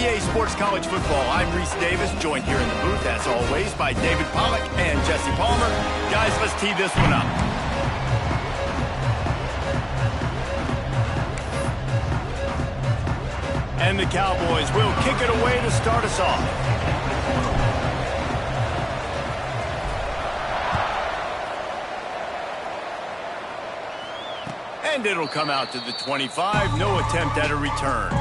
EA Sports College Football. I'm Reese Davis, joined here in the booth, as always, by David Pollack and Jesse Palmer. Guys, let's tee this one up. And the Cowboys will kick it away to start us off. And it'll come out to the 25. No attempt at a return.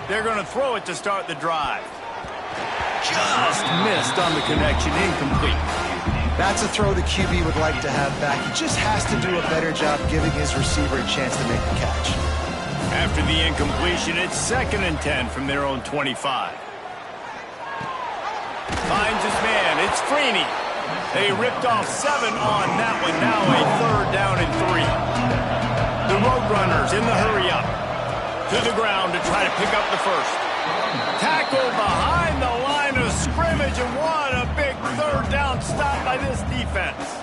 They're going to throw it to start the drive. Just missed on the connection, incomplete. That's a throw the QB would like to have back. He just has to do a better job giving his receiver a chance to make the catch. After the incompletion, it's 2nd and 10 from their own 25. Finds his man. It's Freeney. They ripped off 7 on that one. Now a 3rd down and 3. The Roadrunners in the hurry up. To the ground to try to pick up the first. Tackle behind the line of scrimmage, and what a big 3rd down stop by this defense.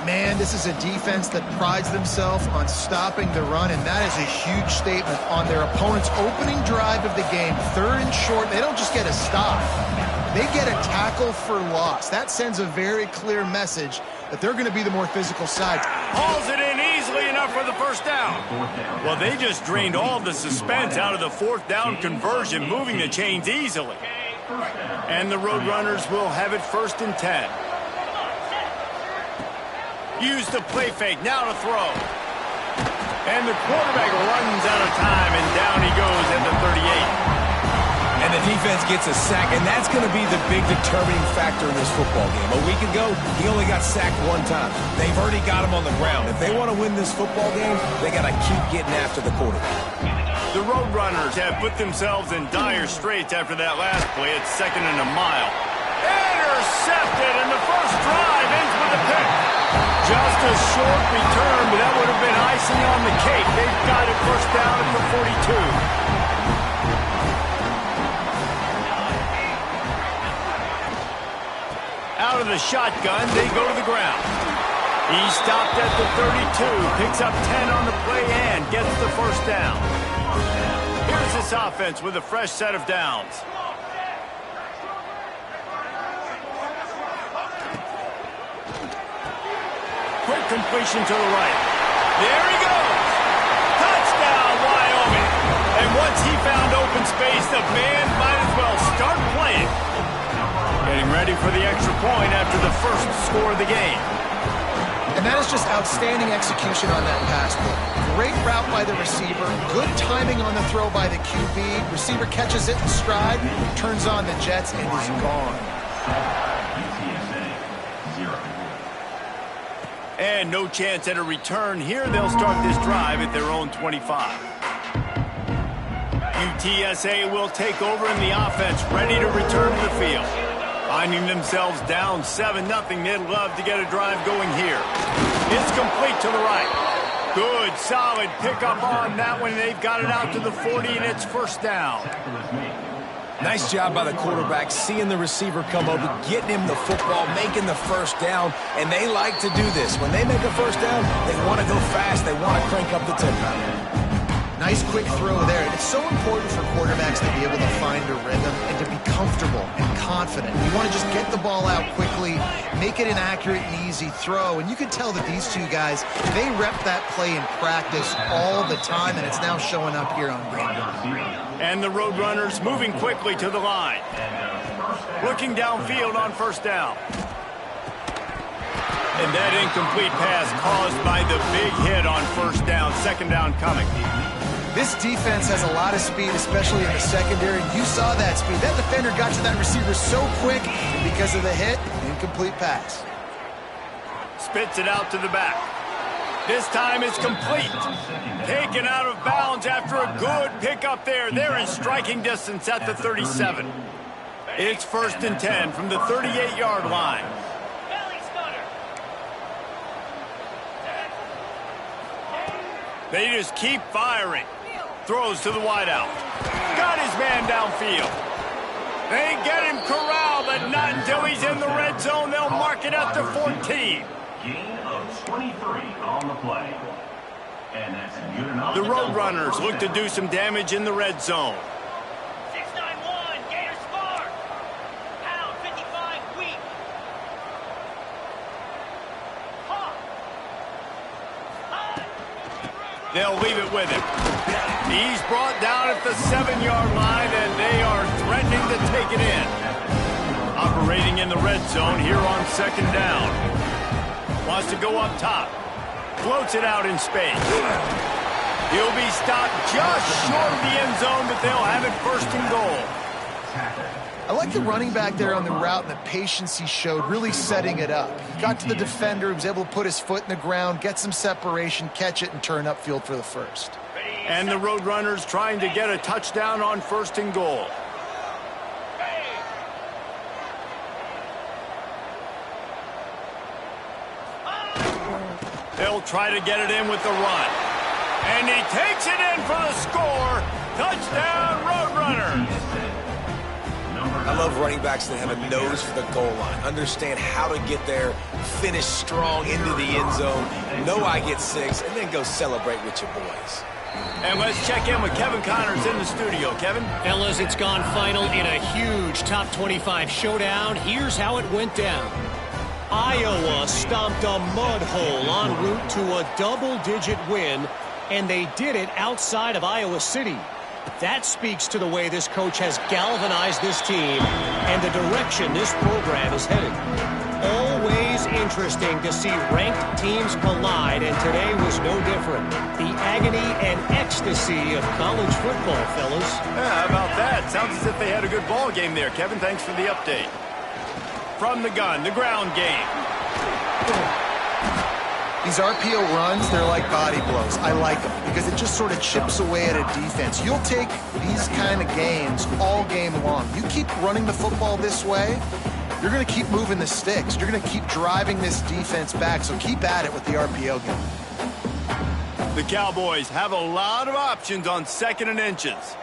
Man, this is a defense that prides themselves on stopping the run, and that is a huge statement on their opponent's opening drive of the game. 3rd and short, they don't just get a stop. They get a tackle for loss. That sends a very clear message that they're going to be the more physical side. Hauls it in easily enough for the first down. Well, they just drained all the suspense out of the 4th down conversion, moving the chains easily. And the Roadrunners will have it 1st and 10. Use the play fake, now to throw. And the quarterback runs out of time, and down he goes at the 38. And the defense gets a sack, and that's going to be the big determining factor in this football game. A week ago, he only got sacked 1 time. They've already got him on the ground. If they want to win this football game, they got to keep getting after the quarterback. The Roadrunners have put themselves in dire straits after that last play. It's 2nd and a mile. Intercepted, and the first drive ends with a pick. Just a short return, but that would have been icing on the cake. They've got it 1st down at the 42. Out of the shotgun, they go to the ground. He stopped at the 32, picks up 10 on the play and gets the 1st down. Here's this offense with a fresh set of downs. Quick completion to the right. There he goes. Touchdown, Wyoming. And once he found open space, the band might as well start playing. Getting ready for the extra point after the first score of the game. And that is just outstanding execution on that pass play. Great route by the receiver, good timing on the throw by the QB. Receiver catches it in stride, turns on the jets, and is gone. And no chance at a return here. They'll start this drive at their own 25. UTSA will take over in the offense, ready to return to the field. Finding themselves down 7-0, they'd love to get a drive going here. It's complete to the right. Good, solid pickup on that one. They've got it out to the 40, and it's 1st down. Nice job by the quarterback, seeing the receiver come over, getting him the football, making the 1st down, and they like to do this. When they make a 1st down, they want to go fast. They want to crank up the tempo. Nice quick throw there. And it's so important for quarterbacks to be able to find a rhythm and to be comfortable and confident. You want to just get the ball out quickly, make it an accurate and easy throw. And you can tell that these 2 guys, they rep that play in practice all the time, and it's now showing up here on game day. And the Roadrunners moving quickly to the line. Looking downfield on 1st down. And that incomplete pass caused by the big hit on 1st down. 2nd down coming. This defense has a lot of speed, especially in the secondary. You saw that speed. That defender got to that receiver so quick, and because of the hit, incomplete pass. Spits it out to the back. This time it's complete. Taken out of bounds after a good pickup there. They're in striking distance at the 37. It's 1st and 10 from the 38-yard line. They just keep firing. Throws to the wideout. Got his man downfield. They get him corralled, but not until he's in the red zone. They'll mark it at the 14. Gain of 23 on the play. And that's good enough. The Roadrunners look to do some damage in the red zone. 691, Gators far. Pound 55 weak. They'll leave it with him. He's brought down at the 7-yard line, and they are threatening to take it in. Operating in the red zone here on second down. Wants to go up top. Floats it out in space. He'll be stopped just short of the end zone, but they'll have it first and goal. I like the running back there on the route and the patience he showed, really setting it up. He got to the defender, he was able to put his foot in the ground, get some separation, catch it, and turn upfield for the first. And the Roadrunners trying to get a touchdown on first and goal. They'll try to get it in with the run. And he takes it in for the score. Touchdown, Roadrunners. I love running backs that have a nose for the goal line. Understand how to get there, finish strong into the end zone, know I get 6, and then go celebrate with your boys. And let's check in with Kevin Connors in the studio. Kevin? Fellas, it's gone final in a huge top 25 showdown. Here's how it went down. Iowa stomped a mud hole en route to a double-digit win, and they did it outside of Iowa City. That speaks to the way this coach has galvanized this team and the direction this program is headed. Always interesting to see ranked teams collide, and today was no different. The agony and ecstasy of college football, fellas. Yeah, how about that? Sounds as if they had a good ball game there, Kevin. Thanks for the update. From the gun, the ground game. These RPO runs, they're like body blows. I like them because it just sort of chips away at a defense. You'll take these kind of games all game long. You keep running the football this way, you're going to keep moving the sticks. You're going to keep driving this defense back, so keep at it with the RPO game. The Cowboys have a lot of options on 2nd and inches.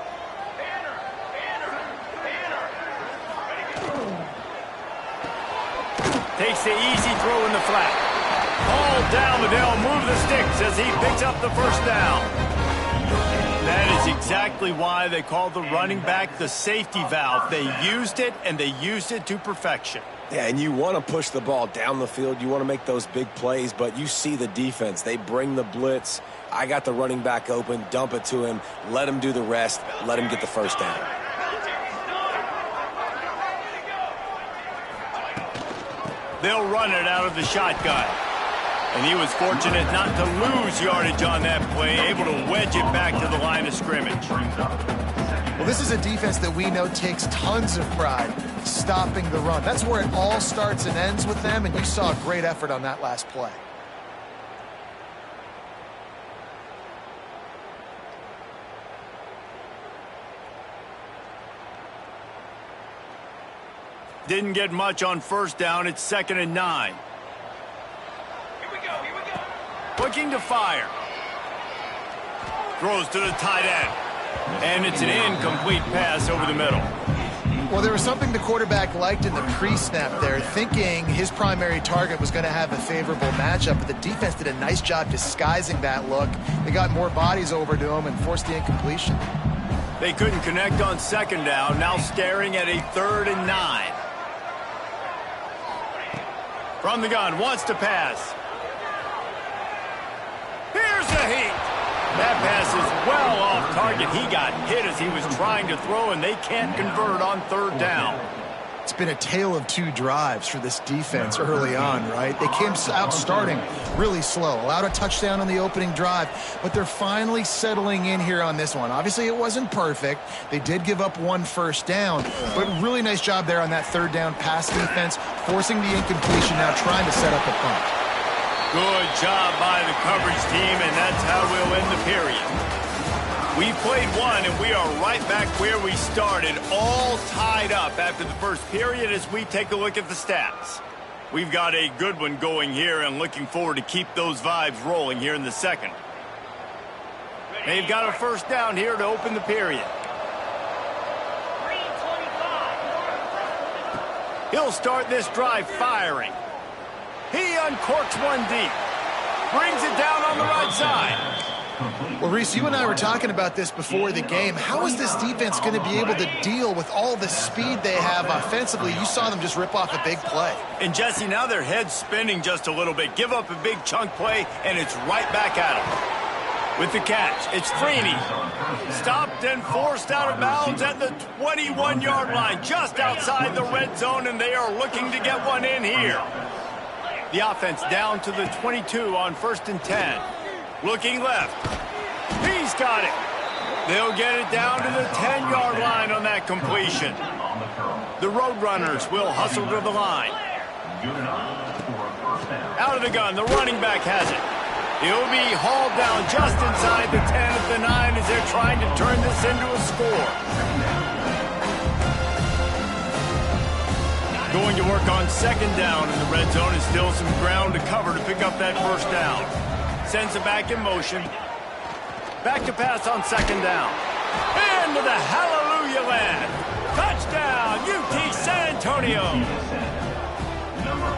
Takes the easy throw in the flat. All down, but they'll move the sticks as he picks up the first down. That is exactly why they call the running back the safety valve. They used it, and they used it to perfection. Yeah, and you want to push the ball down the field. You want to make those big plays, but you see the defense. They bring the blitz. I got the running back open, dump it to him, let him do the rest, let him get the first down. They'll run it out of the shotgun. And he was fortunate not to lose yardage on that play, able to wedge it back to the line of scrimmage. Well, this is a defense that we know takes tons of pride stopping the run. That's where it all starts and ends with them, and you saw a great effort on that last play. Didn't get much on first down. It's 2nd and 9. Looking to fire. Throws to the tight end. And it's an incomplete pass over the middle. Well, there was something the quarterback liked in the pre-snap there, thinking his primary target was going to have a favorable matchup, but the defense did a nice job disguising that look. They got more bodies over to him and forced the incompletion. They couldn't connect on 2nd down, now staring at a 3rd and 9. From the gun, wants to pass. Here's the heat. That pass is well off target. He got hit as he was trying to throw, and they can't convert on 3rd down. It's been a tale of 2 drives for this defense early on, right? They came out starting really slow, allowed a touchdown on the opening drive, but they're finally settling in here on this one. Obviously, it wasn't perfect. They did give up 1 first down, but really nice job there on that 3rd down pass defense, forcing the incompletion, now trying to set up a punt. Good job by the coverage team, and that's how we'll end the period. We played one, and we are right back where we started, all tied up after the first period as we take a look at the stats. We've got a good one going here and looking forward to keep those vibes rolling here in the second. They've got a first down here to open the period. 3:25. He'll start this drive firing. He uncorks one deep. Brings it down on the right side. Well, Reese, you and I were talking about this before the game. How is this defense going to be able to deal with all the speed they have offensively? You saw them just rip off a big play. And, Jesse, now their head's spinning just a little bit. Give up a big chunk play, and it's right back at them. With the catch, it's Freeney. Stopped and forced out of bounds at the 21-yard line, just outside the red zone, and they are looking to get one in here. The offense down to the 22 on 1st and 10. Looking left. He's got it. They'll get it down to the 10-yard line on that completion. The Roadrunners will hustle to the line. Out of the gun, the running back has it. He'll be hauled down just inside the 10 at the 9 as they're trying to turn this into a score. Going to work on 2nd down in the red zone, and still some ground to cover to pick up that first down. Sends it back in motion. Back to pass on 2nd down. Into the hallelujah land. Touchdown, UT San Antonio.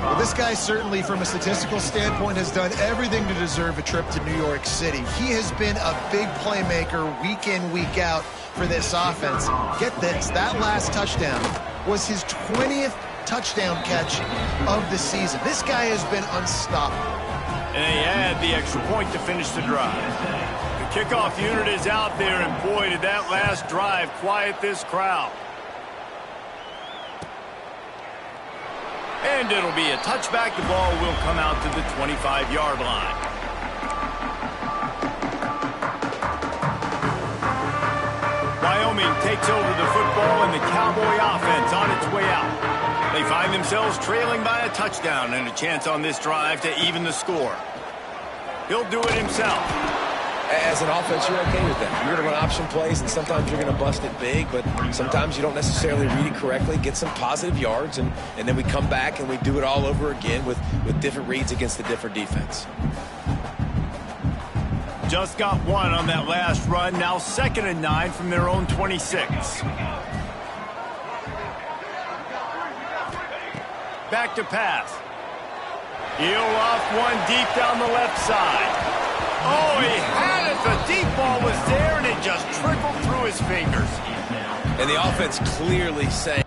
Well, this guy certainly, from a statistical standpoint, has done everything to deserve a trip to New York City. He has been a big playmaker week in, week out for this offense. Get this, that last touchdown was his 20th touchdown catch of the season. This guy has been unstoppable. And they add the extra point to finish the drive. The kickoff unit is out there, and boy, did that last drive quiet this crowd. And it'll be a touchback. The ball will come out to the 25-yard line. Wyoming takes over the football, and the Cowboy offense on its way out. They find themselves trailing by a touchdown and a chance on this drive to even the score. He'll do it himself. As an offense, you're okay with that. You're going to run option plays, and sometimes you're going to bust it big, but sometimes you don't necessarily read it correctly, get some positive yards, and then we come back and we do it all over again with different reads against a different defense. Just got one on that last run. Now 2nd and 9 from their own 26. Back to pass. Heel off one deep down the left side. Oh, he had it. The deep ball was there, and it just trickled through his fingers. And the offense clearly saying,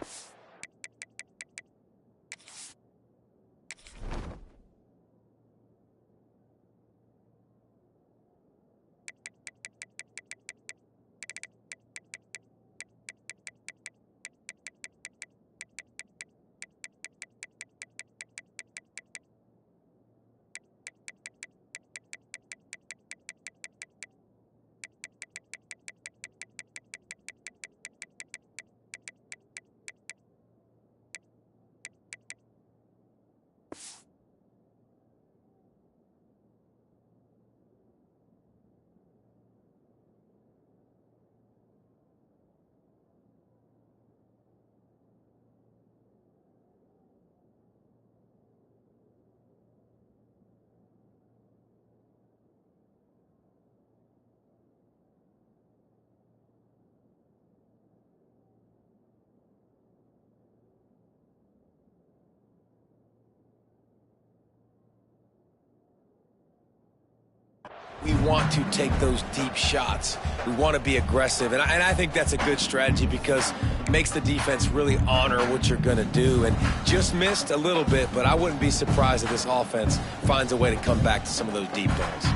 we want to take those deep shots. We want to be aggressive, and I think that's a good strategy because it makes the defense really honor what you're going to do. And just missed a little bit, but I wouldn't be surprised if this offense finds a way to come back to some of those deep balls.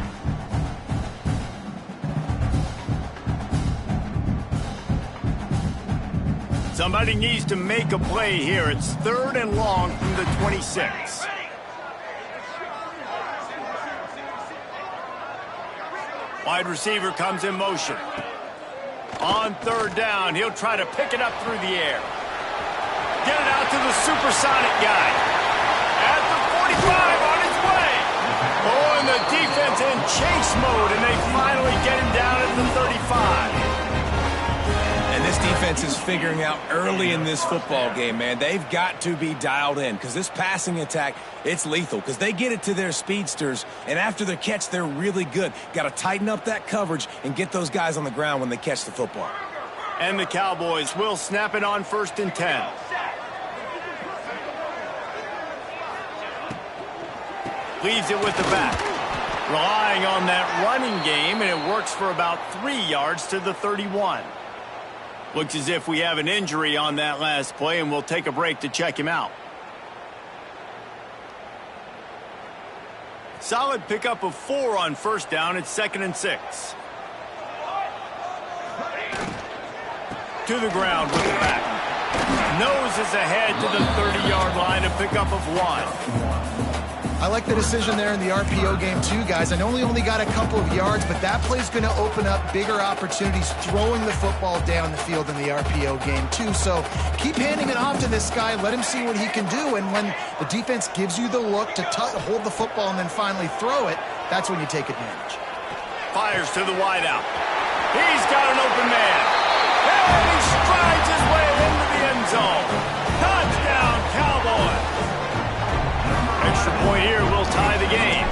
Somebody needs to make a play here. It's 3rd and long from the 26. Wide receiver comes in motion. On 3rd down, he'll try to pick it up through the air. Get it out to the supersonic guy. At the 45, on his way. Oh, and the defense in chase mode, and they finally get him down at the 35. And this defense defense is figuring out early in this football game, man. They've got to be dialed in because this passing attack, it's lethal because they get it to their speedsters, and after the catch, they're really good. Got to tighten up that coverage and get those guys on the ground when they catch the football. And the Cowboys will snap it on 1st and 10. Leaves it with the back. Relying on that running game, and it works for about 3 yards to the 31. Looks as if we have an injury on that last play, and we'll take a break to check him out. Solid pickup of 4 on 1st down. It's 2nd and 6. To the ground with the back. Noses ahead to the 30-yard line, a pickup of 1. I like the decision there in the RPO game too, guys. I know he only got a couple of yards, but that play's going to open up bigger opportunities throwing the football down the field in the RPO game too. So keep handing it off to this guy. Let him see what he can do. And when the defense gives you the look to hold the football and then finally throw it, that's when you take advantage. Fires to the wideout. He's got an open man. And he strides his way into the end zone. Touchdown, Cowboys. Extra point here will tie the game.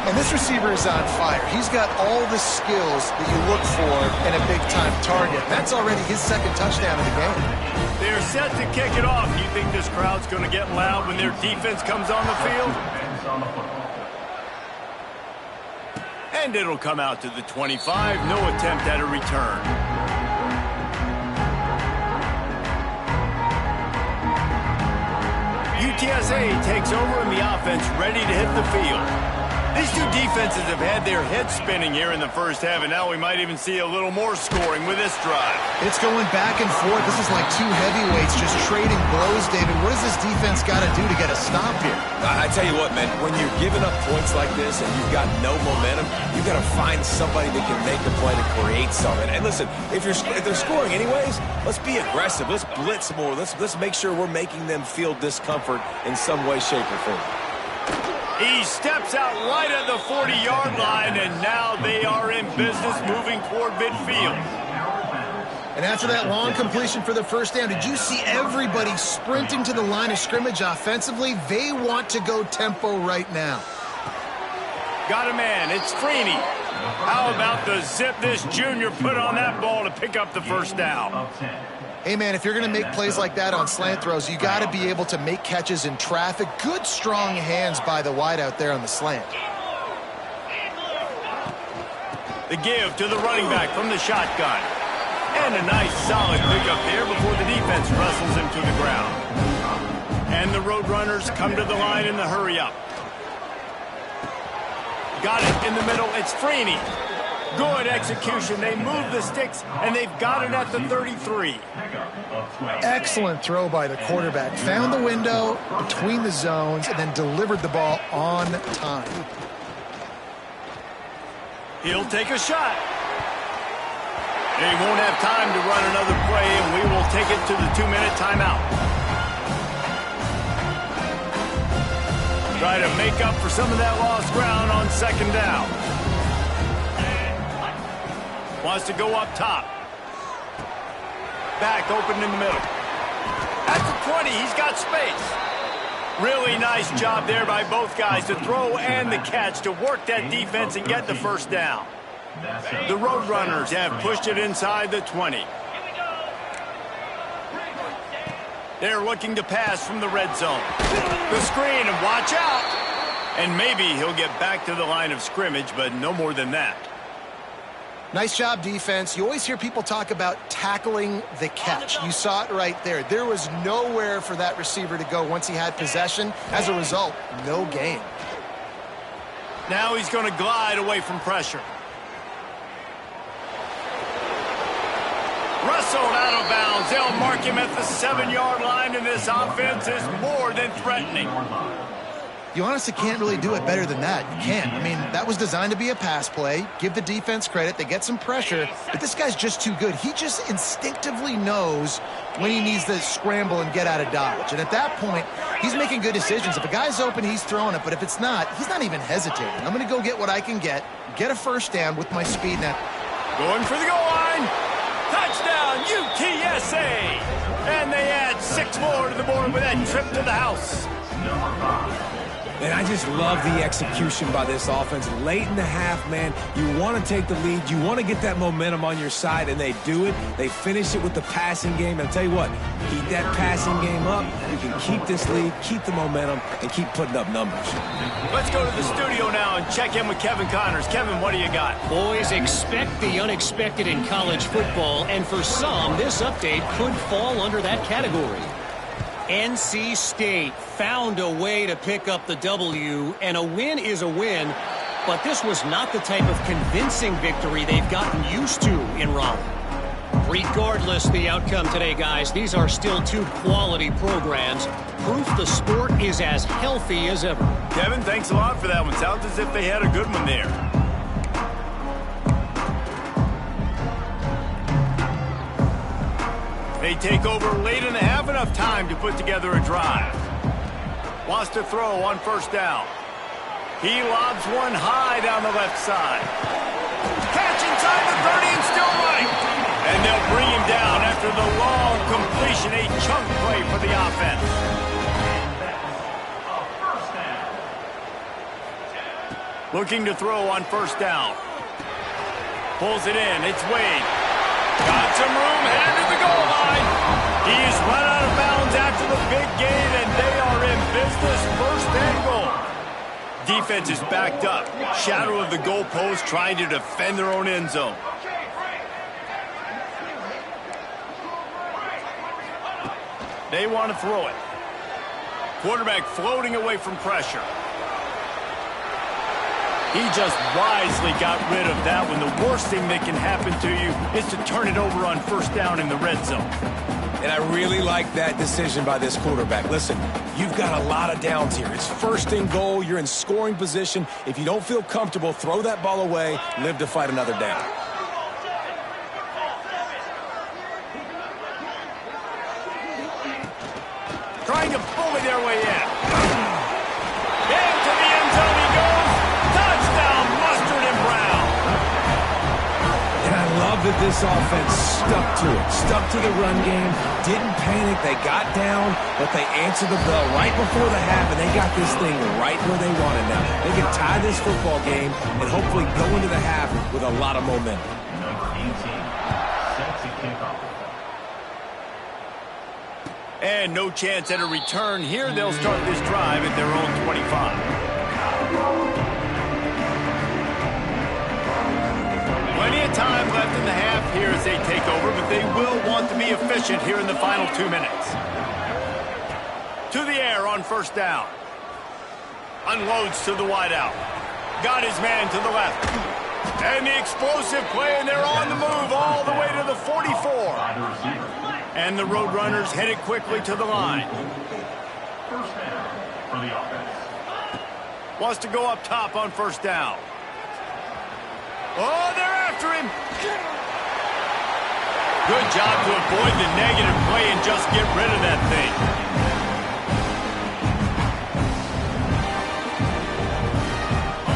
And this receiver is on fire. He's got all the skills that you look for in a big-time target. That's already his 2nd touchdown of the game. They're set to kick it off. Do you think this crowd's going to get loud when their defense comes on the field? And it'll come out to the 25. No attempt at a return. UTSA takes over and the offense ready to hit the field. These two defenses have had their heads spinning here in the first half, and now we might even see a little more scoring with this drive. It's going back and forth. This is like two heavyweights just trading blows, David. What does this defense got to do to get a stop here? I tell you what, man, when you're giving up points like this and you've got no momentum, you've got to find somebody that can make a play to create something. And listen, if they're scoring anyways, let's be aggressive. Let's blitz more. Let's make sure we're making them feel discomfort in some way, shape, or form. He steps out right at the 40-yard line, and now they are in business moving toward midfield. And after that long completion for the 1st down, did you see everybody sprinting to the line of scrimmage offensively? They want to go tempo right now. Got a man. It's Freeney. How about the zip this junior put on that ball to pick up the 1st down? Hey, man, if you're going to make plays like that on slant throws, you got to be able to make catches in traffic. Good, strong hands by the wideout there on the slant. The give to the running back from the shotgun. And a nice, solid pickup there before the defense wrestles him to the ground. And the Roadrunners come to the line in the hurry-up. Got it in the middle. It's Freeney. Good execution. They move the sticks, and they've got it at the 33. Excellent throw by the quarterback. Found the window between the zones and then delivered the ball on time. He'll take a shot. He won't have time to run another play, and we will take it to the 2-minute timeout. Try to make up for some of that lost ground on 2nd down. Wants to go up top. Back open in the middle. At the 20, he's got space. Really nice job there by both guys to throw and the catch to work that defense and get the 1st down. The Roadrunners have pushed it inside the 20. They're looking to pass from the red zone. The screen, and watch out. And maybe he'll get back to the line of scrimmage, but no more than that. Nice job, defense. You always hear people talk about tackling the catch. You saw it right there. There was nowhere for that receiver to go once he had possession. As a result, no gain. Now he's going to glide away from pressure. Wrestled out of bounds. They'll mark him at the 7-yard line, and this offense is more than threatening. You honestly can't really do it better than that. You can't. I mean, that was designed to be a pass play. Give the defense credit. They get some pressure, but this guy's just too good. He just instinctively knows when he needs to scramble and get out of dodge. And at that point, he's making good decisions. If a guy's open, he's throwing it, but if it's not, he's not even hesitating. I'm going to go get what I can get a 1st down with my speed now. Going for the goal line. Touchdown, UTSA! And they add 6 more to the board with that trip to the house. Number 5. And I just love the execution by this offense. Late in the half, man, you want to take the lead. You want to get that momentum on your side, and they do it. They finish it with the passing game. And I'll tell you what, keep that passing game up. You can keep this lead, keep the momentum, and keep putting up numbers. Let's go to the studio now and check in with Kevin Connors. Kevin, what do you got? Boys, expect the unexpected in college football, and for some, this update could fall under that category. NC State found a way to pick up the W, and a win is a win, but this was not the type of convincing victory they've gotten used to in Raleigh. Regardless the outcome today, guys, these are still 2 quality programs. Proof the sport is as healthy as ever. Kevin, thanks a lot for that one. Sounds as if they had a good one there. They take over late in the half, enough time to put together a drive. Wants to throw on first down. He lobs one high down the left side. Catch inside the 30 and still right. And they'll bring him down after the long completion, a chunk play for the offense. Looking to throw on first down. Pulls it in. It's Wade. Got some room, headed to the goal line. He's run out of bounds after the big gain, and they are in business. First and goal. Defense is backed up. Shadow of the goalpost, trying to defend their own end zone. They want to throw it. Quarterback floating away from pressure. He just wisely got rid of that one. The worst thing that can happen to you is to turn it over on first down in the red zone. And I really like that decision by this quarterback. Listen, you've got a lot of downs here. It's first and goal. You're in scoring position. If you don't feel comfortable, throw that ball away. Live to fight another down. Trying to bully their way in. Into the end zone he goes. Touchdown, Mustard and Brown. And I love that this offense stuck to it. Stuck to the run game. Didn't panic. They got down, but they answered the bell right before the half, and they got this thing right where they wanted now. They can tie this football game and hopefully go into the half with a lot of momentum. Number 18, set to kick off. And no chance at a return here. They'll start this drive at their own 25. Plenty of time left in the half here as they take over, but they will want to be efficient here in the final 2 minutes. To the air on first down. Unloads to the wideout. Got his man to the left. And the explosive play, and they're on the move all the way to the 44. And the Roadrunners headed quickly to the line. First down for the offense. Wants to go up top on first down. Oh, they're after him. Good job to avoid the negative play and just get rid of that thing.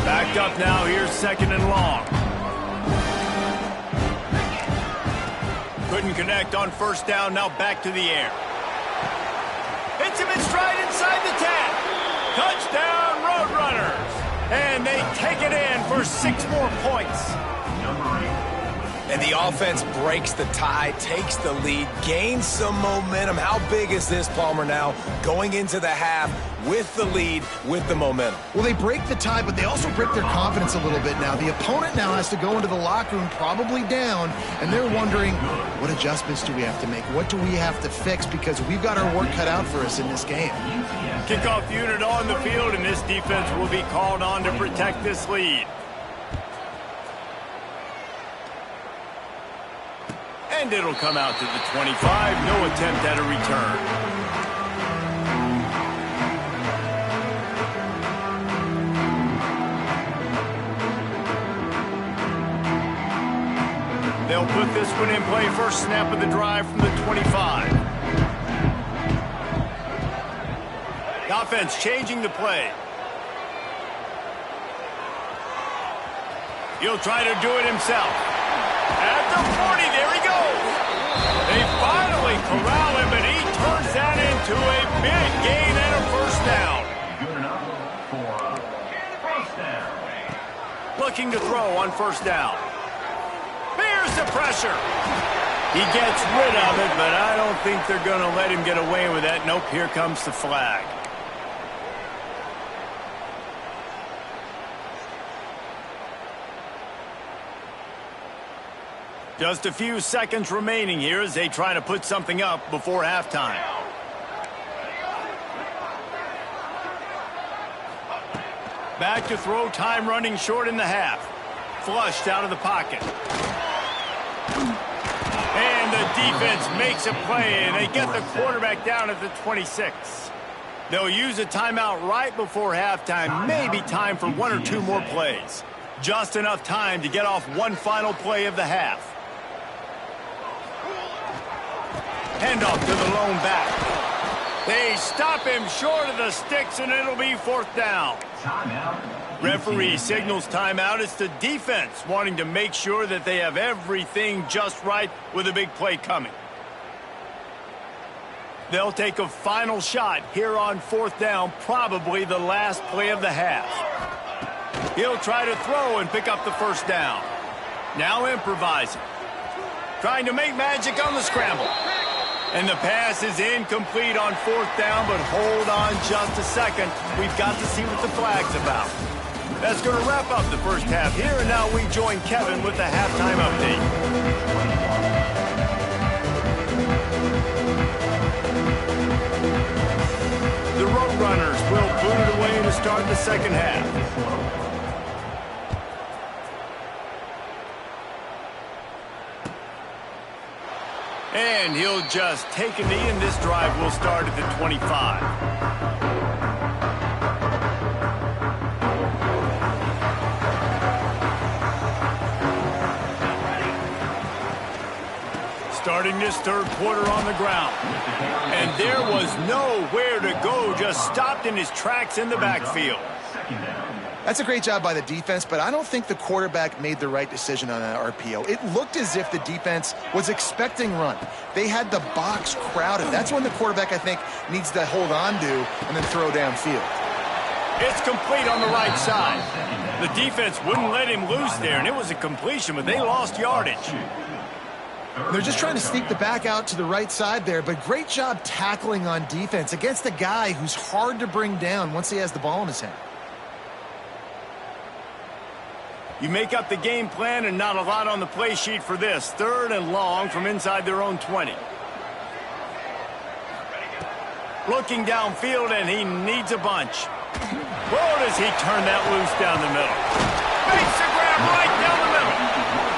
Backed up now. Here's second and long. Couldn't connect on first down. Now back to the air. Hits him in stride inside the 10. Touchdown, Roadrunners. And they take it in for 6 more points. Number 8. And the offense breaks the tie, takes the lead, gains some momentum. How big is this, Palmer, now? Going into the half with the lead, with the momentum. Well, they break the tie, but they also break their confidence a little bit now. The opponent now has to go into the locker room probably down, and they're wondering, what adjustments do we have to make? What do we have to fix? Because we've got our work cut out for us in this game. Kickoff unit on the field, and this defense will be called on to protect this lead. And it'll come out to the 25. No attempt at a return. They'll put this one in play. First snap of the drive from the 25. The offense changing the play. He'll try to do it himself. At the 40, there he goes. They finally corral him, but looking to throw on first down. Here's the pressure. He gets rid of it, but I don't think they're going to let him get away with that. Nope, here comes the flag. Just a few seconds remaining here as they try to put something up before halftime. Back to throw, time running short in the half. Flushed out of the pocket. And the defense makes a play, and they get the quarterback down at the 26. They'll use a timeout right before halftime. Maybe time for one or two more plays. Just enough time to get off one final play of the half. Handoff to the lone back. They stop him short of the sticks, and it'll be fourth down. Referee signals timeout. It's the defense wanting to make sure that they have everything just right with a big play coming. They'll take a final shot here on fourth down, probably the last play of the half. He'll try to throw and pick up the first down. Now improvising. Trying to make magic on the scramble. And the pass is incomplete on fourth down, but hold on just a second. We've got to see what the flag's about. That's going to wrap up the first half here, and now we join Kevin with the halftime update. The Roadrunners will boot it away to start the second half. And he'll just take a knee, and this drive will start at the 25. Starting this third quarter on the ground. And there was nowhere to go, just stopped in his tracks in the backfield. That's a great job by the defense, but I don't think the quarterback made the right decision on that RPO. It looked as if the defense was expecting run. They had the box crowded. That's when the quarterback, I think, needs to hold on to and then throw downfield. It's complete on the right side. The defense wouldn't let him loose there, and it was a completion, but they lost yardage. They're just trying to sneak the back out to the right side there, but great job tackling on defense against a guy who's hard to bring down once he has the ball in his hand. You make up the game plan and not a lot on the play sheet for this. Third and long from inside their own 20. Looking downfield, and he needs a bunch. Whoa, does he turn that loose down the middle. Makes a grab right down the middle.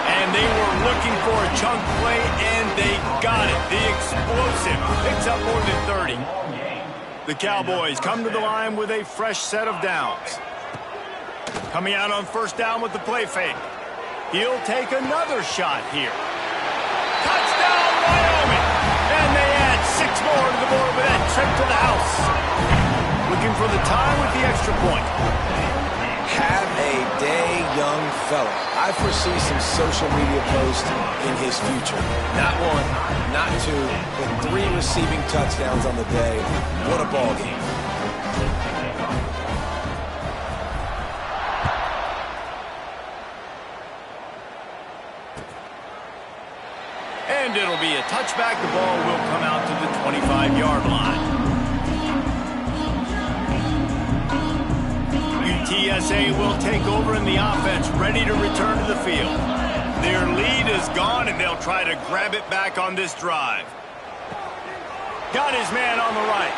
And they were looking for a chunk play, and they got it. The explosive picks up more than 30. The Cowboys come to the line with a fresh set of downs. Coming out on first down with the play fake. He'll take another shot here. Touchdown, Wyoming! And they add 6 more to the board with that trip to the house. Looking for the tie with the extra point. Have a day, young fella. I foresee some social media posts in his future. Not one, not two, but 3 receiving touchdowns on the day. What a ball game. And it'll be a touchback. The ball will come out to the 25-yard line. UTSA will take over in the offense, ready to return to the field. Their lead is gone, and they'll try to grab it back on this drive. Got his man on the right.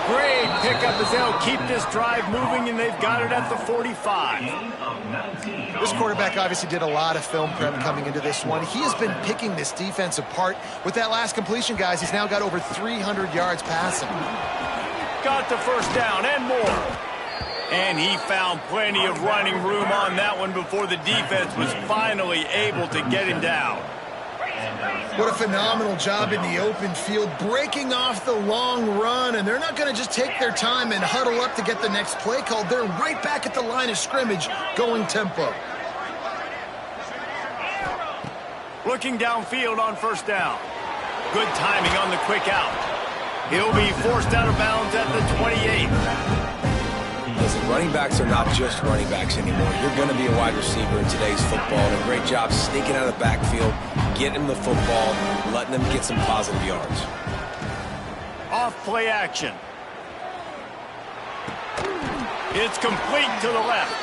Great pickup as they'll keep this drive moving, and they've got it at the 45. This quarterback obviously did a lot of film prep coming into this one. He has been picking this defense apart. With that last completion, guys, he's now got over 300 yards passing. Got the first down and more. And he found plenty of running room on that one before the defense was finally able to get him down. What a phenomenal job in the open field, breaking off the long run, and they're not going to just take their time and huddle up to get the next play called. They're right back at the line of scrimmage, going tempo. Looking downfield on first down. Good timing on the quick out. He'll be forced out of bounds at the 28. Listen, running backs are not just running backs anymore. You're going to be a wide receiver in today's football. And a great job sneaking out of the backfield, getting them the football, letting them get some positive yards. Off play action. It's complete to the left.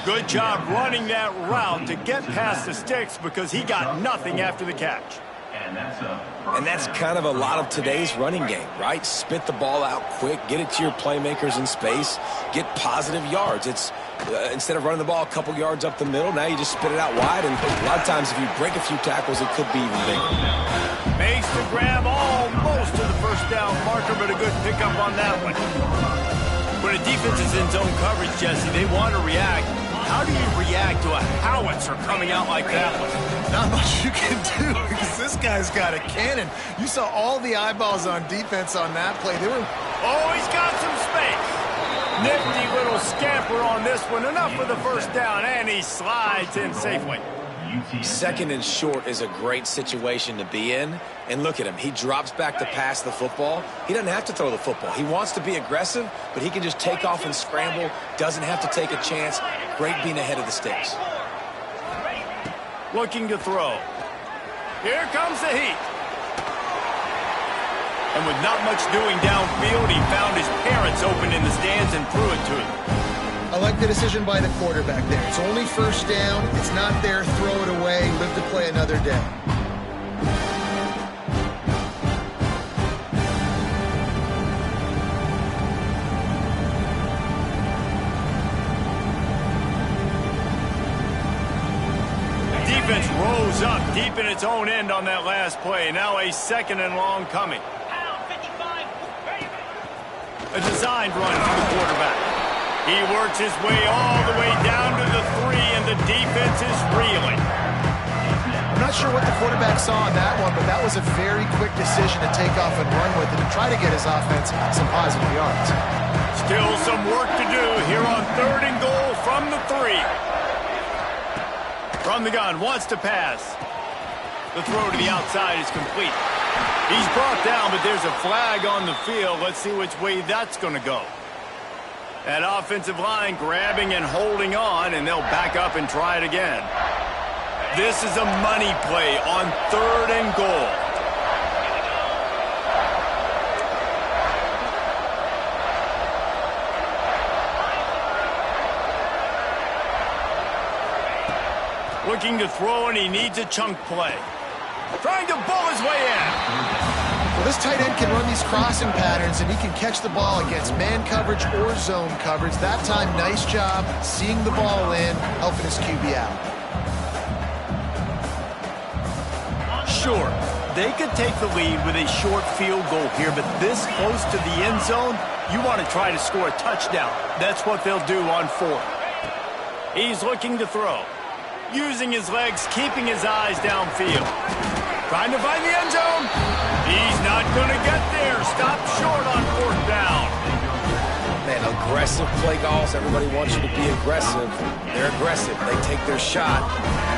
Good job running that route to get past the sticks because he got nothing after the catch. And that's kind of a lot of today's running game, right? Spit the ball out quick, get it to your playmakers in space, get positive yards. It's instead of running the ball a couple yards up the middle, now you just spit it out wide, and a lot of times if you break a few tackles, it could be even bigger. Makes the grab almost to the first down marker, but a good pickup on that one. When a defense is in zone coverage, Jesse, they want to react. How do you react to a howitzer coming out like that one? Not much you can do because this guy's got a cannon. You saw all the eyeballs on defense on that play. They were... Oh, he's got some space. Nifty little scamper on this one. Enough for the first down, and he slides in safely. Second and short is a great situation to be in. And look at him. He drops back to pass the football. He doesn't have to throw the football. He wants to be aggressive, but he can just take off and scramble. Doesn't have to take a chance. Great being ahead of the sticks. Looking to throw. Here comes the heat. And with not much doing downfield, he found his parents open in the stands and threw it to him. I like the decision by the quarterback there. It's only first down. It's not there. Throw it away. Live to play another day. Defense rose up deep in its own end on that last play. Now a second and long coming. A designed run from the quarterback. He works his way all the way down to the 3, and the defense is reeling. I'm not sure what the quarterback saw on that one, but that was a very quick decision to take off and run with it and try to get his offense some positive yards. Still some work to do here on 3rd and goal from the 3. From the gun, wants to pass. The throw to the outside is complete. He's brought down, but there's a flag on the field. Let's see which way that's going to go. That offensive line grabbing and holding on, and they'll back up and try it again. This is a money play on 3rd and goal. Looking to throw, and he needs a chunk play. Trying to bull his way in. Well, this tight end can run these crossing patterns, and he can catch the ball against man coverage or zone coverage. That time, nice job seeing the ball in, helping his QB out. Sure, they could take the lead with a short field goal here, but this close to the end zone, you want to try to score a touchdown. That's what they'll do on 4th. He's looking to throw. Using his legs, keeping his eyes downfield. Trying to find the end zone. He's not going to get there. Stop short on 4th down. Man, aggressive play calls. Everybody wants you to be aggressive. They're aggressive. They take their shot.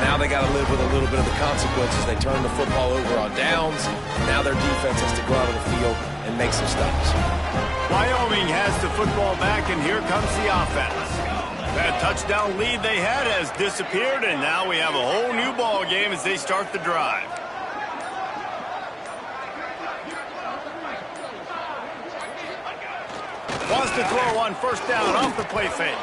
Now they got to live with a little bit of the consequences. They turn the football over on downs. Now their defense has to go out of the field and make some stops. Wyoming has the football back, and here comes the offense. That touchdown lead they had has disappeared, and now we have a whole new ball game as they start the drive. Wants to throw on 1st down off the play fake.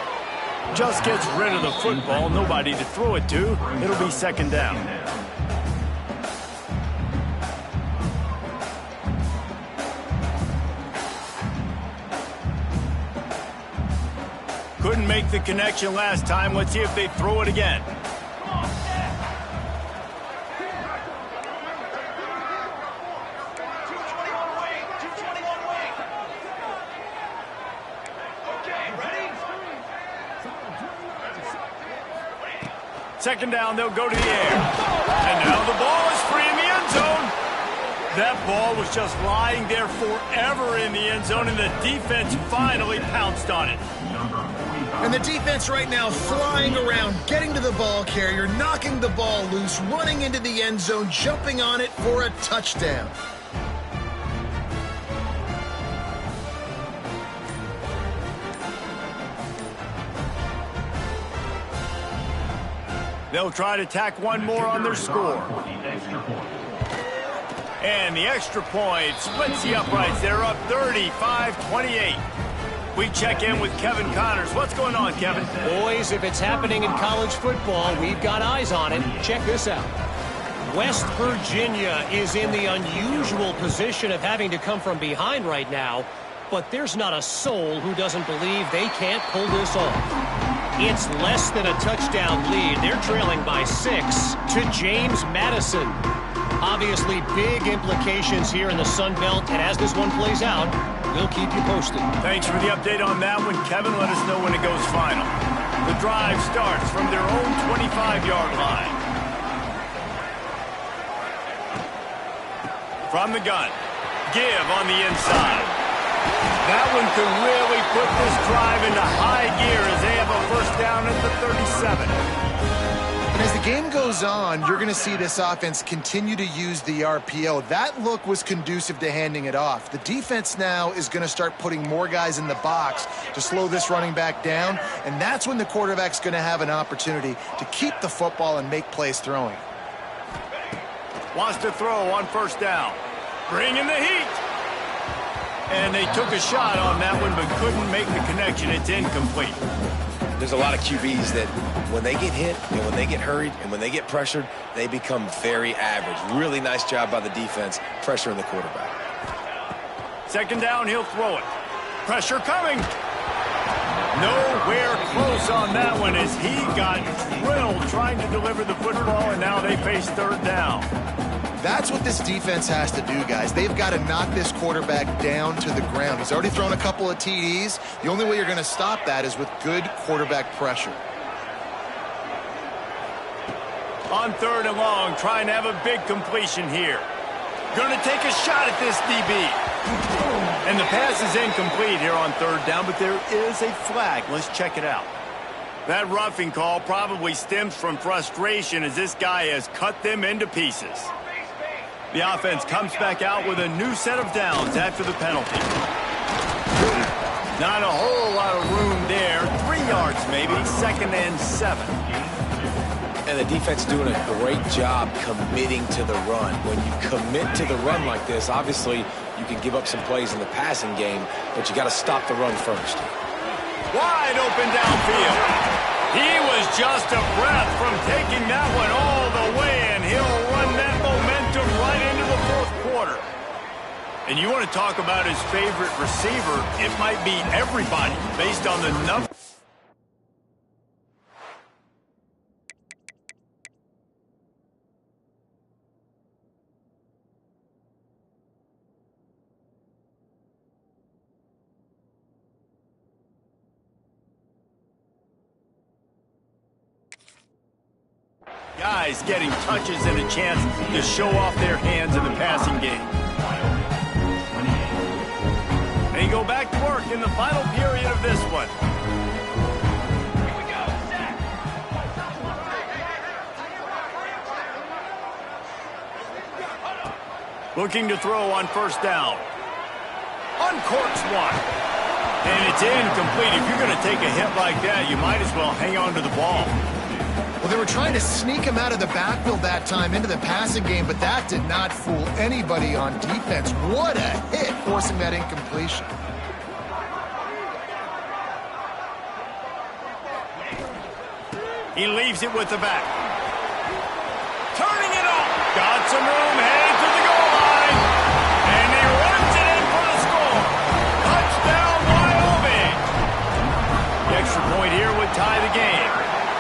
Just gets rid of the football. Nobody to throw it to. It'll be 2nd down. Couldn't make the connection last time. Let's see if they throw it again. Second down, they'll go to the air. And now the ball is free in the end zone. That ball was just lying there forever in the end zone, and the defense finally pounced on it. And the defense right now flying around, getting to the ball carrier, knocking the ball loose, running into the end zone, jumping on it for a touchdown. They'll try to tack one more on their score. And the extra point splits the uprights. They're up 35-28. We check in with Kevin Connors. What's going on, Kevin? Boys, if it's happening in college football, we've got eyes on it. Check this out. West Virginia is in the unusual position of having to come from behind right now, but there's not a soul who doesn't believe they can't pull this off. It's less than a touchdown lead. They're trailing by 6 to James Madison. Obviously, big implications here in the Sun Belt, and as this one plays out, we'll keep you posted. Thanks for the update on that one, Kevin. Let us know when it goes final. The drive starts from their own 25-yard line. From the gun, give on the inside. That one could really put this drive into high gear as they have a first down at the 37. And as the game goes on, you're going to see this offense continue to use the RPO. That look was conducive to handing it off. The defense now is going to start putting more guys in the box to slow this running back down, and that's when the quarterback's going to have an opportunity to keep the football and make plays throwing. Wants to throw on first down. Bring in the heat. And they took a shot on that one but couldn't make the connection. It's incomplete. There's a lot of QBs that when they get hit and when they get hurried and when they get pressured, they become very average. Really nice job by the defense pressuring the quarterback. Second down, he'll throw it. Pressure coming. Nowhere close on that one as he got drilled trying to deliver the football, and now they face third down. That's what this defense has to do, guys. They've got to knock this quarterback down to the ground. He's already thrown a couple of TDs. The only way you're going to stop that is with good quarterback pressure. On third and long, trying to have a big completion here. Going to take a shot at this DB. And the pass is incomplete here on third down, but there is a flag. Let's check it out. That roughing call probably stems from frustration as this guy has cut them into pieces. The offense comes back out with a new set of downs after the penalty. Not a whole lot of room there. 3 yards maybe, 2nd and 7. And the defense doing a great job committing to the run. When you commit to the run like this, obviously you can give up some plays in the passing game, but you got to stop the run first. Wide open downfield. He was just a breath from taking that one all the way, and he'll run that momentum right into the fourth quarter. And you want to talk about his favorite receiver, it might be everybody based on the number. Guys getting touches and a chance to show off their hands in the passing game. They go back to work in the final period of this one. Here we go, set. Looking to throw on first down. Uncorks one. And it's incomplete. If you're going to take a hit like that, you might as well hang on to the ball. Well, they were trying to sneak him out of the backfield that time into the passing game, but that did not fool anybody on defense. What a hit, forcing that incompletion. He leaves it with the back. Turning it off. Got some room, headed to the goal line. And he runs it in for the score. Touchdown, Wyoming. The extra point here would tie the game.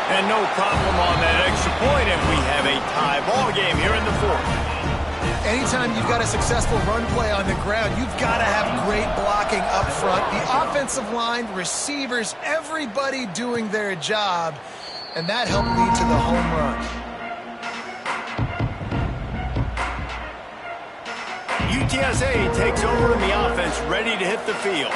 And no problem on that extra point, and we have a tie ball game here in the fourth. Anytime you've got a successful run play on the ground, you've got to have great blocking up front. The offensive line, receivers, everybody doing their job, and that helped lead to the home run. UTSA takes over in the offense, ready to hit the field.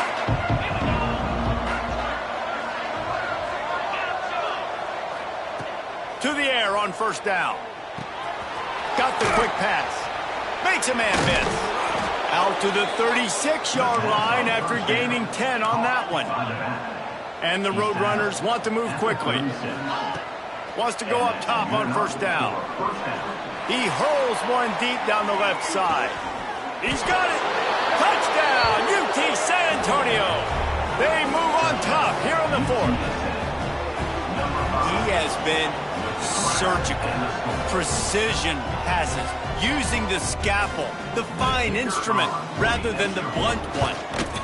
To the air on first down. Got the quick pass. Makes a man miss. Out to the 36-yard line after gaining 10 on that one. And the Roadrunners want to move quickly. Wants to go up top on first down. He hurls one deep down the left side. He's got it. Touchdown, UT San Antonio. They move on top here on the 4th. He has been surgical, precision passes, using the scalpel, the fine instrument, rather than the blunt one.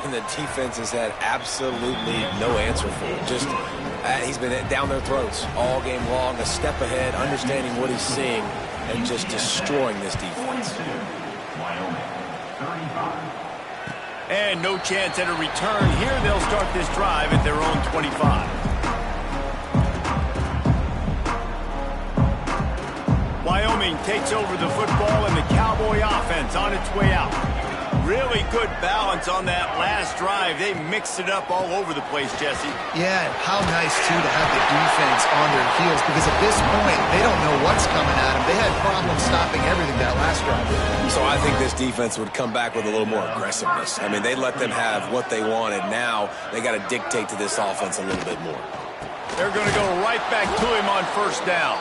And the defense has had absolutely no answer for him. Just, he's been down their throats all game long, a step ahead, understanding what he's seeing, and just destroying this defense. And no chance at a return here. They'll start this drive at their own 25. Wyoming takes over the football, and the Cowboy offense on its way out. Really good balance on that last drive. They mixed it up all over the place, Jesse. Yeah, how nice, too, to have the defense on their heels, because at this point, they don't know what's coming at them. They had problems stopping everything that last drive. So I think this defense would come back with a little more aggressiveness. I mean, they let them have what they wanted. Now they got to dictate to this offense a little bit more. They're going to go right back to him on first down.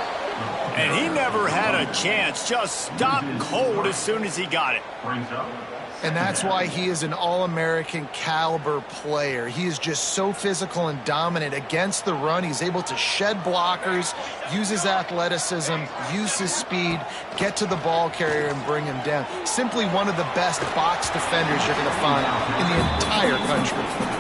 And he never had a chance. Just stopped cold as soon as he got it. And that's why he is an All-American caliber player. He is just so physical and dominant against the run. He's able to shed blockers, use his athleticism, use his speed, get to the ball carrier and bring him down. Simply one of the best box defenders you're going to find in the entire country.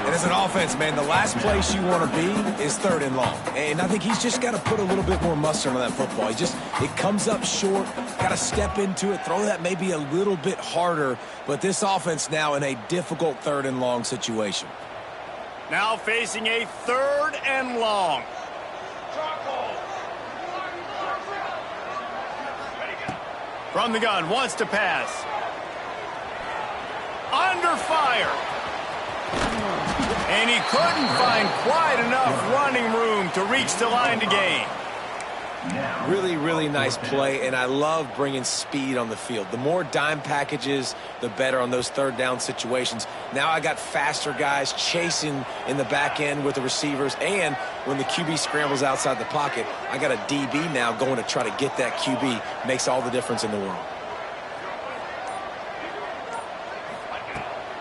And as an offense, man, the last place you want to be is 3rd and long. And I think he's just got to put a little bit more mustard on that football. It comes up short, got to step into it, throw that maybe a little bit harder. But this offense now in a difficult 3rd and long situation. Now facing a 3rd and long. From the gun, wants to pass. Under fire. And he couldn't find quite enough running room to reach the line to gain. Really, really nice play, and I love bringing speed on the field. The more dime packages, the better on those 3rd down situations. Now I got faster guys chasing in the back end with the receivers, and when the QB scrambles outside the pocket, I got a DB now going to try to get that QB. Makes all the difference in the world.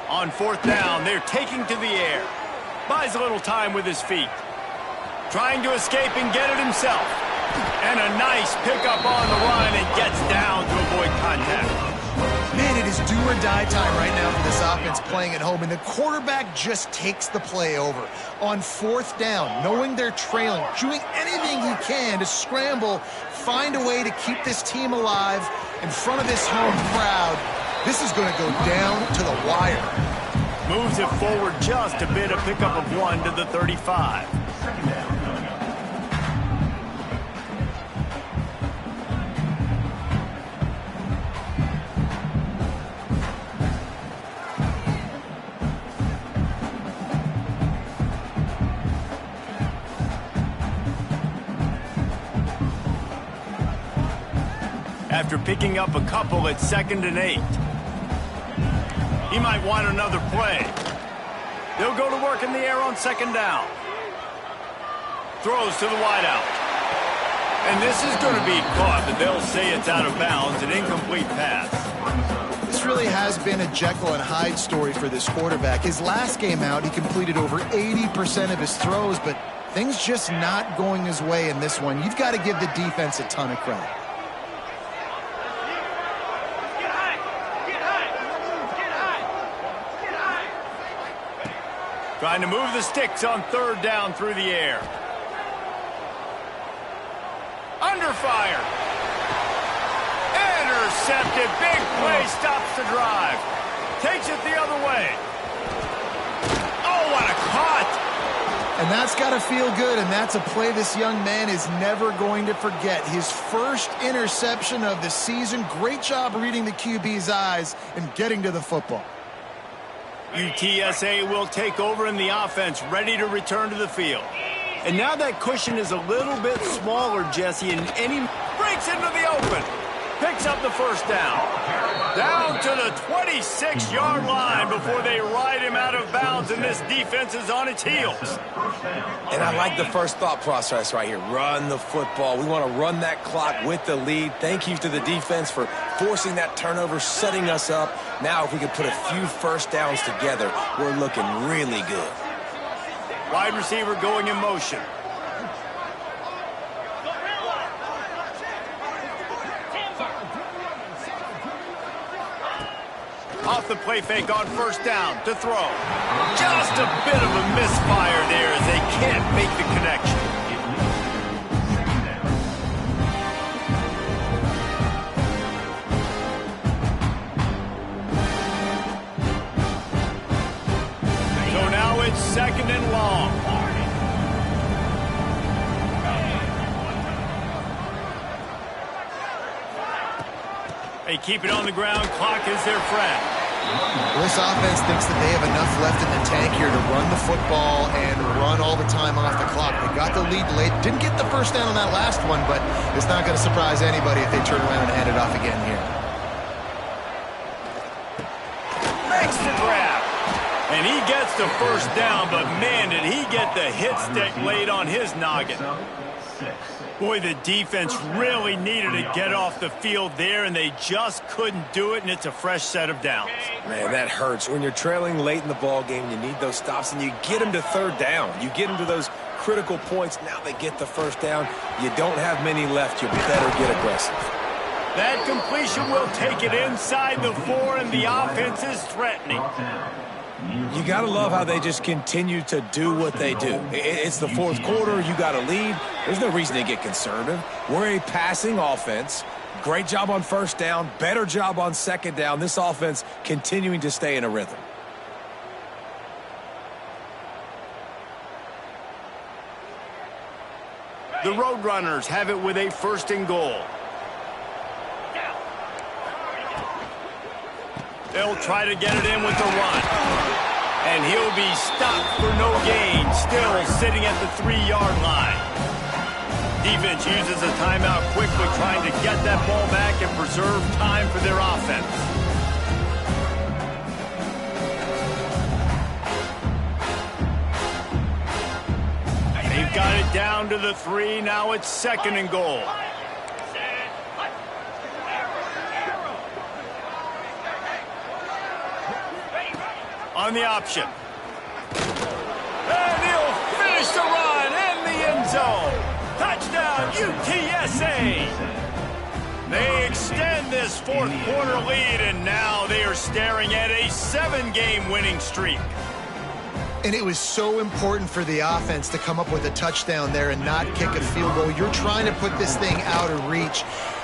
On 4th down, they're taking to the air. Buys a little time with his feet. Trying to escape and get it himself. And a nice pickup on the run and gets down to avoid contact. Man, it is do or die time right now for this offense playing at home, and the quarterback just takes the play over. On 4th down, knowing they're trailing, doing anything he can to scramble, find a way to keep this team alive in front of this home crowd. This is going to go down to the wire. Moves it forward just a bit, a pickup of 1 to the 35. After picking up a couple at 2nd and 8. He might want another play. They'll go to work in the air on 2nd down. Throws to the wideout. And this is going to be caught, but they'll say it's out of bounds, an incomplete pass. This really has been a Jekyll and Hyde story for this quarterback. His last game out, he completed over 80% of his throws, but things just not going his way in this one. You've got to give the defense a ton of credit. Trying to move the sticks on 3rd down through the air. Under fire. Intercepted. Big play stops the drive. Takes it the other way. Oh, what a caught. And that's got to feel good, and that's a play this young man is never going to forget. His first interception of the season. Great job reading the QB's eyes and getting to the football. UTSA will take over in the offense, ready to return to the field. And now that cushion is a little bit smaller, Jesse, and he breaks into the open. Picks up the first down. Down to the 26-yard line before they ride him out of bounds, and this defense is on its heels. And I like the first thought process right here. Run the football. We want to run that clock with the lead. Thank you to the defense for forcing that turnover, setting us up. Now if we could put a few first downs together, we're looking really good. Wide receiver going in motion. Off the play fake on first down to throw. Just a bit of a misfire there as they can't make the connection. So now it's second and long. They keep it on the ground. Clock is their friend. This offense thinks that they have enough left in the tank here to run the football and run all the time off the clock. They got the lead late. Didn't get the first down on that last one, but it's not going to surprise anybody if they turn around and hand it off again here. Makes the grab. And he gets the first down, but man, did he get the hit stick laid on his noggin. Boy, the defense really needed to get off the field there, and they just couldn't do it, and it's a fresh set of downs. Man, that hurts. When you're trailing late in the ball game, you need those stops, and you get them to third down. You get them to those critical points. Now they get the first down. You don't have many left. You better get aggressive. That completion will take it inside the 4, and the offense is threatening. You got to love how they just continue to do what they do. It's the fourth quarter. You got a lead. There's no reason to get conservative. We're a passing offense. Great job on first down. Better job on second down. This offense continuing to stay in a rhythm. The Roadrunners have it with a first and goal. They'll try to get it in with the run. And he'll be stopped for no gain, still sitting at the 3-yard line. Defense uses a timeout quickly, trying to get that ball back and preserve time for their offense. They've got it down to the 3. Now it's second and goal. On the option. And he'll finish the run in the end zone. Touchdown, UTSA. They extend this fourth quarter lead, and now they are staring at a 7-game winning streak. And it was so important for the offense to come up with a touchdown there and not kick a field goal. You're trying to put this thing out of reach.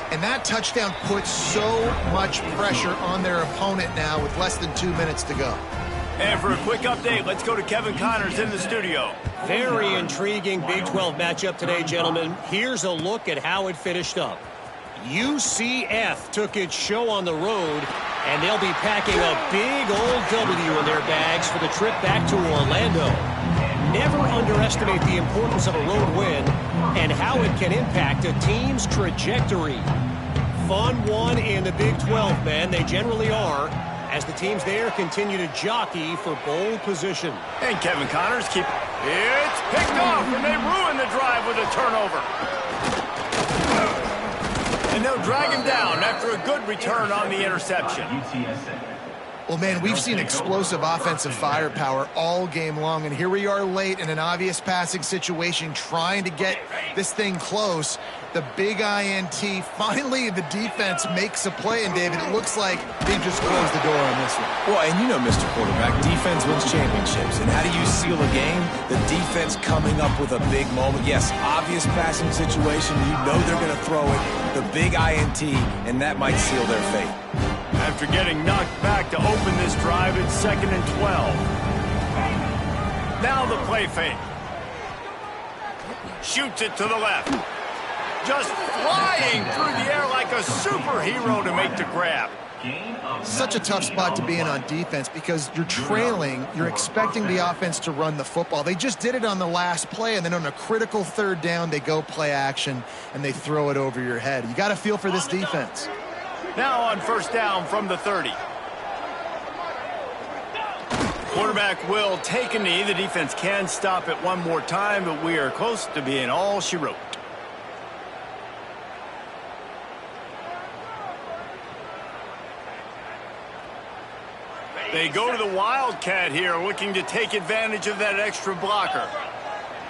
And that touchdown puts so much pressure on their opponent now with less than 2 minutes to go. And for a quick update, let's go to Kevin Connors in the studio. Very intriguing Big 12 matchup today, gentlemen. Here's a look at how it finished up. UCF took its show on the road, and they'll be packing a big old W in their bags for the trip back to Orlando. Never underestimate the importance of a road win and how it can impact a team's trajectory. Fun one in the Big 12, man. They generally are, as the teams there continue to jockey for bowl position. And Kevin Connors it's picked off, and they ruin the drive with a turnover. And they'll drag him down after a good return on the interception. Well, man, we've seen explosive offensive firepower all game long, and here we are late in an obvious passing situation trying to get this thing close. The big INT, finally the defense makes a play, and David, it looks like they just closed the door on this one. Well, and you know, Mr. Quarterback, defense wins championships. And how do you seal a game? The defense coming up with a big moment. Yes, obvious passing situation. You know they're going to throw it. The big INT, and that might seal their fate. After getting knocked back to open this drive, it's second and 12. Now the play fake. Shoots it to the left. Just flying through the air like a superhero to make the grab. Such a tough spot to be in on defense because you're trailing, you're expecting the offense to run the football. They just did it on the last play, and then on a critical third down, they go play action, and they throw it over your head. You got to feel for this defense. Now on first down from the 30. Quarterback will take a knee. The defense can stop it one more time, but we are close to being all she wrote. They go to the Wildcat here, looking to take advantage of that extra blocker.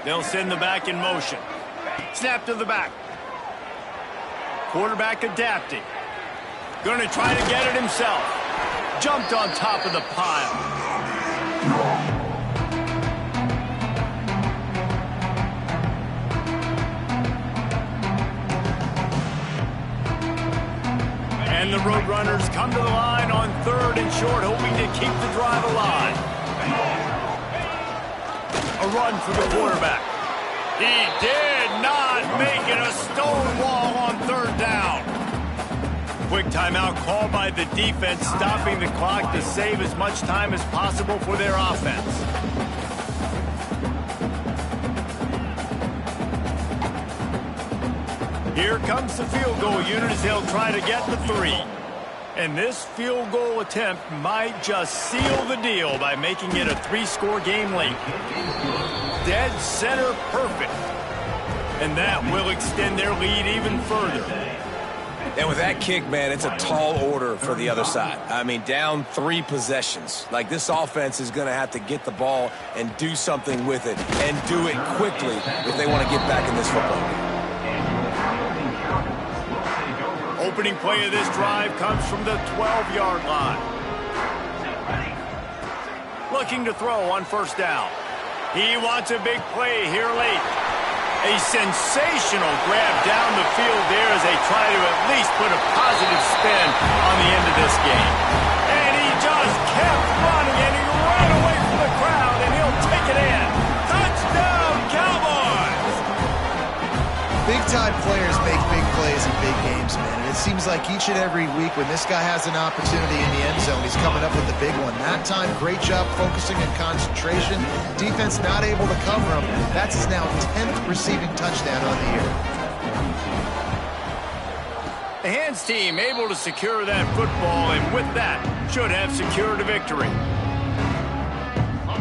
They'll send the back in motion. Snap to the back. Quarterback adapting. Going to try to get it himself. Jumped on top of the pile. And the Roadrunners come to the line on 3rd and short, hoping to keep the drive alive. A run for the quarterback. He did not make it a stone wall on 3rd down. Quick timeout called by the defense, stopping the clock to save as much time as possible for their offense. Here comes the field goal unit as they'll try to get the 3. And this field goal attempt might just seal the deal by making it a 3-score game late. Dead center perfect. And that will extend their lead even further. And with that kick, man, it's a tall order for the other side. I mean, down 3 possessions. Like, this offense is going to have to get the ball and do something with it, and do it quickly if they want to get back in this football game. Opening play of this drive comes from the 12-yard line. Looking to throw on first down. He wants a big play here late. A sensational grab down the field there as they try to at least put a positive spin on the end of this game. And he just kept running, and he ran away from the crowd, and he'll take it in. Touchdown, Cowboys! Big-time players make big plays in big games, man. And it seems like each and every week when this guy has an opportunity in the end zone, he's coming up with the big one. That time, great job focusing and concentration. Defense not able to cover him. That's his now 10th receiving touchdown on the year. The Hands team able to secure that football, and with that, should have secured a victory.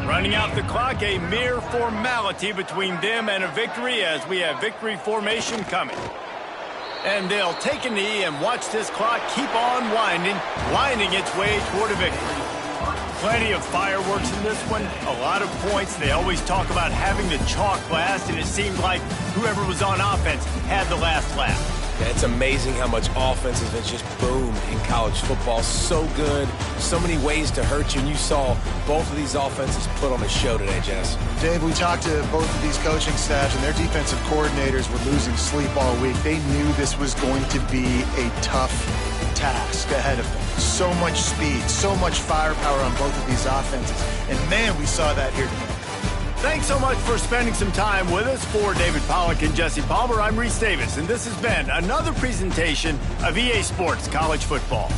Running out the clock, a mere formality between them and a victory as we have victory formation coming. And they'll take a knee and watch this clock keep on winding its way toward a victory. Plenty of fireworks in this one, a lot of points. They always talk about having the chalk last, and it seemed like whoever was on offense had the last laugh. Yeah, it's amazing how much offense has just boomed in college football. So good, so many ways to hurt you, and you saw both of these offenses put on a show today, Jess. Dave, we talked to both of these coaching staffs, and their defensive coordinators were losing sleep all week. They knew this was going to be a tough task ahead of them. So much speed, so much firepower on both of these offenses. And, man, we saw that here tonight. Thanks so much for spending some time with us. For David Pollack and Jesse Palmer, I'm Reese Davis, and this has been another presentation of EA Sports College Football.